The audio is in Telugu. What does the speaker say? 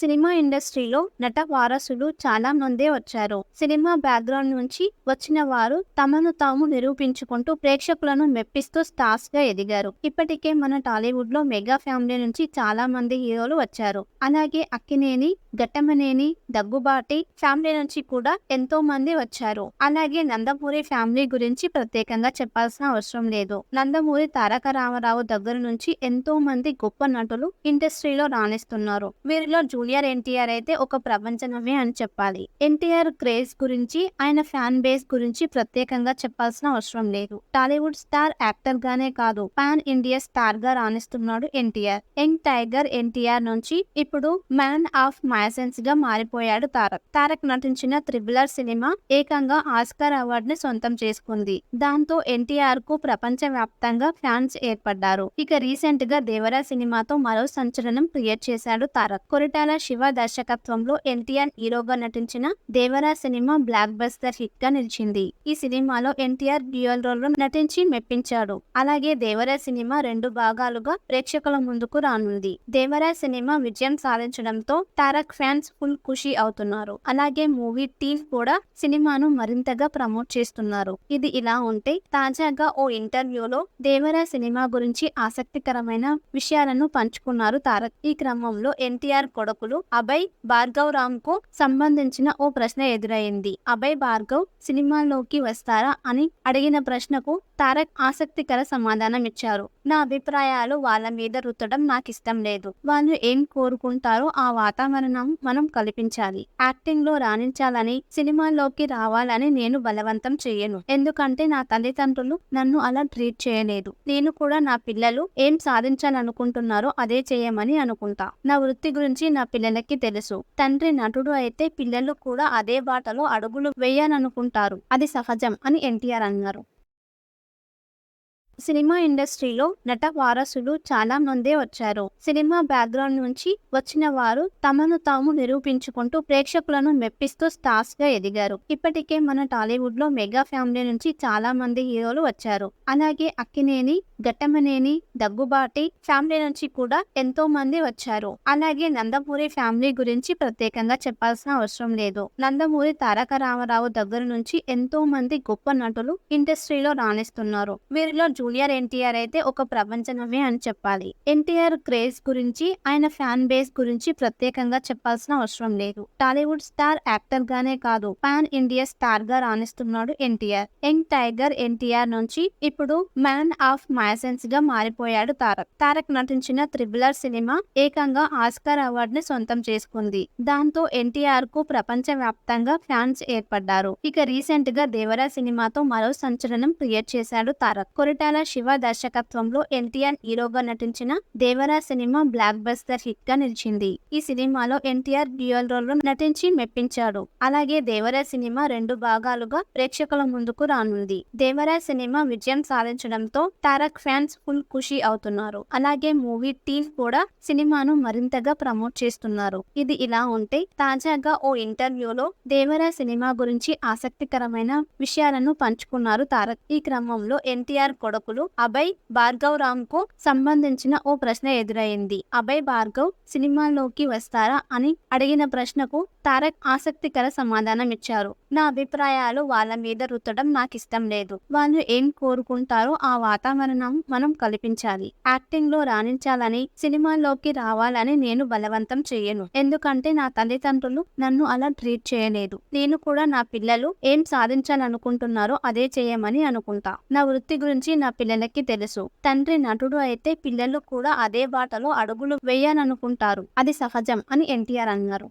సినిమా ఇండస్ట్రీలో నట వారసులు చాలా మందే వచ్చారు. సినిమా బ్యాక్‌గ్రౌండ్ నుంచి వచ్చిన వారు తమను తాము నిరూపించుకుంటూ ప్రేక్షకులను మెప్పిస్తూ స్టార్స్‌గా ఎదిగారు. ఇప్పటికే మన టాలీవుడ్‌లో మెగా ఫ్యామిలీ నుంచి చాలా మంది హీరోలు వచ్చారు. అలాగే అక్కినేని, ఘట్టమనేని, దగ్గుబాటి ఫ్యామిలీ నుంచి కూడా ఎంతో మంది వచ్చారు. అలాగే నందమూరి ఫ్యామిలీ గురించి ప్రత్యేకంగా చెప్పాల్సిన అవసరం లేదు. నందమూరి తారక రామారావు దగ్గర నుంచి ఎంతో మంది గొప్ప నటులు ఇండస్ట్రీలో రాణిస్తున్నారు. వీరిలో జూనియర్ ఎన్టీఆర్ అయితే ఒక ప్రపంచమే అని చెప్పాలి. ఎన్టీఆర్ క్రేజ్ గురించి, ఆయన ఫ్యాన్ బేస్ గురించి ప్రత్యేకంగా చెప్పాల్సిన అవసరం లేదు. టాలీవుడ్ స్టార్ యాక్టర్ గానే కాదు, పాన్ ఇండియా స్టార్ గా రాణిస్తున్నాడు ఎన్టీఆర్. యంగ్ టైగర్ ఎన్టీఆర్ నుంచి ఇప్పుడు మ్యాన్ ఆఫ్ మ్యాసెన్స్ గా మారిపోయాడు తారక్. తారక్ నటించిన త్రిబులర్ సినిమా ఏకంగా ఆస్కార్ అవార్డు ని సొంతం చేసుకుంది. దాంతో ఎన్టీఆర్ కు ప్రపంచ వ్యాప్తంగా ఫ్యాన్స్ ఏర్పడ్డారు. ఇక రీసెంట్ గా దేవరా సినిమాతో మరో సంచలనం క్రియేట్ చేశాడు తారక్. కొరటాల శివ దర్శకత్వంలో ఎన్టీఆర్ హీరోగా నటించిన Devara cinema block buster hit గా నిలిచింది. ఈ సినిమాలో ఎన్టీఆర్ డ్యూయల్ రోల్ లో నటించి మెప్పించాడు. అలాగే దేవరా సినిమా 2 భాగాలుగా ప్రేక్షకుల ముందుకు రానుంది. దేవరా సినిమా విజయం సాధించడంతో తారక్ ఫ్యాన్స్ ఫుల్ ఖుషి అవుతున్నారు. అలాగే మూవీ టీమ్ కూడా సినిమాను మరింతగా ప్రమోట్ చేస్తున్నారు. ఇది ఇలా ఉంటే తాజాగా ఓ ఇంటర్వ్యూలో దేవరా సినిమా గురించి ఆసక్తికరమైన విషయాలను పంచుకున్నారు తారక్. ఈ క్రమంలో ఎన్టీఆర్ కొడుకులు అభయ్, భార్గవ్ రామ్ కు సంబంధించిన ఓ ప్రశ్న ఎదురైంది. అభయ్, భార్గవ్ సినిమాల్లోకి వస్తారా అని అడిగిన ప్రశ్నకు తారక్ ఆసక్తికర సమాధానం ఇచ్చారు. నా అభిప్రాయాలు వాళ్ళ మీద రుద్దడం నాకిష్టం లేదు. వాళ్ళు ఏం కోరుకుంటారో ఆ వాతావరణం మనం కల్పించాలి. యాక్టింగ్ లో రాణించాలని, సినిమాల్లోకి రావాలని నేను బలవంతం చేయను. ఎందుకంటే నా తల్లిదండ్రులు నన్ను అలా ట్రీట్ చేయలేదు. నేను కూడా నా పిల్లలు ఏం సాధించాలనుకుంటున్నారో అదే చేయమని అనుకుంటా. నా వృత్తి గురించి నా పిల్లలకి తెలుసు. తండ్రి నటుడు అయితే పిల్లలు కూడా అదే బాటలో అడుగులు వేయాలనుకుంటారు. అది సహజం అని ఎన్టీఆర్ అన్నారు. సినిమా ఇండస్ట్రీలో నట వారసులు చాలా మందే వచ్చారు. సినిమా బ్యాక్‌గ్రౌండ్ నుంచి వచ్చిన వారు తమను తాము నిరూపించుకుంటూ ప్రేక్షకులను మెప్పిస్తూ స్టార్స్ గా ఎదిగారు. ఇప్పటికే మన టాలీవుడ్ లో మెగా ఫ్యామిలీ నుంచి చాలా మంది హీరోలు వచ్చారు. అలాగే అక్కినేని, ఘట్టమనేని, దగ్గుబాటి ఫ్యామిలీ నుంచి కూడా ఎంతో మంది వచ్చారు. అలాగే నందమూరి ఫ్యామిలీ గురించి ప్రత్యేకంగా చెప్పాల్సిన అవసరం లేదు. నందమూరి తారక రామారావు దగ్గర నుంచి ఎంతో మంది గొప్ప నటులు ఇండస్ట్రీలో రాణిస్తున్నారు. వీరిలో జూనియర్ ఎన్టీఆర్ అయితే ఒక ప్రపంచమే అని చెప్పాలి. ఎన్టీఆర్ క్రేజ్ గురించి, ఆయన ఫ్యాన్ బేస్ గురించి ప్రత్యేకంగా చెప్పాల్సిన అవసరం లేదు. టాలీవుడ్ స్టార్ యాక్టర్ గానే కాదు, పాన్ ఇండియా స్టార్ గా రాణిస్తున్నాడు ఎన్టీఆర్. యంగ్ టైగర్ ఎన్టీఆర్ నుంచి ఇప్పుడు మ్యాన్ ఆఫ్ మ్యాసెన్స్ గా మారిపోయాడు తారక్. తారక్ నటించిన త్రిబులర్ సినిమా ఏకంగా ఆస్కార్ అవార్డు ని సొంతం చేసుకుంది. దాంతో ఎన్టీఆర్ కు ప్రపంచ వ్యాప్తంగా ఫ్యాన్స్ ఏర్పడ్డారు. ఇక రీసెంట్ గా దేవరా సినిమాతో మరో సంచలనం క్రియేట్ చేశాడు తారక్. కొరటాల శివ దర్శకత్వంలో ఎన్టీఆర్ హీరోగా నటించిన Devara cinema block buster hit గా నిలిచింది. ఈ సినిమాలో ఎన్టీఆర్ డ్యూయల్ రోల్ లో నటించి మెప్పించాడు. అలాగే దేవరా సినిమా 2 భాగాలుగా ప్రేక్షకుల ముందుకు రానుంది. దేవరా సినిమా విజయం సాధించడంతో తారక్ ఫ్యాన్స్ ఫుల్ ఖుషి అవుతున్నారు. అలాగే మూవీ టీమ్ కూడా సినిమాను మరింతగా ప్రమోట్ చేస్తున్నారు. ఇది ఇలా ఉంటే తాజాగా ఓ ఇంటర్వ్యూలో దేవరా సినిమా గురించి ఆసక్తికరమైన విషయాలను పంచుకున్నారు తారక్. ఈ క్రమంలో ఎన్టీఆర్ కొడుకులు అభయ్, భార్గవ్ రామ్ కు సంబంధించిన ఓ ప్రశ్న ఎదురైంది. అభయ్, భార్గవ్ సినిమాల్లోకి వస్తారా అని అడిగిన ప్రశ్నకు తారక్ ఆసక్తికర సమాధానం ఇచ్చారు. నా అభిప్రాయాలు వాళ్ళ మీద రుద్దడం నాకిష్టం లేదు. వాళ్ళు ఏం కోరుకుంటారో ఆ వాతావరణం మనం కల్పించాలి. యాక్టింగ్ లో రాణించాలని, సినిమాల్లోకి రావాలని నేను బలవంతం చేయను. ఎందుకంటే నా తల్లిదండ్రులు నన్ను అలా ట్రీట్ చేయలేదు. నేను కూడా నా పిల్లలు ఏం సాధించాలనుకుంటున్నారో అదే చేయమని అనుకుంటా. నా వృత్తి గురించి నా పిల్లలకి తెలుసు. తండ్రి నటుడు అయితే పిల్లలు కూడా అదే బాటలో అడుగులు వేయాలనుకుంటారు. అది సహజం అని ఎన్టీఆర్ అన్నారు.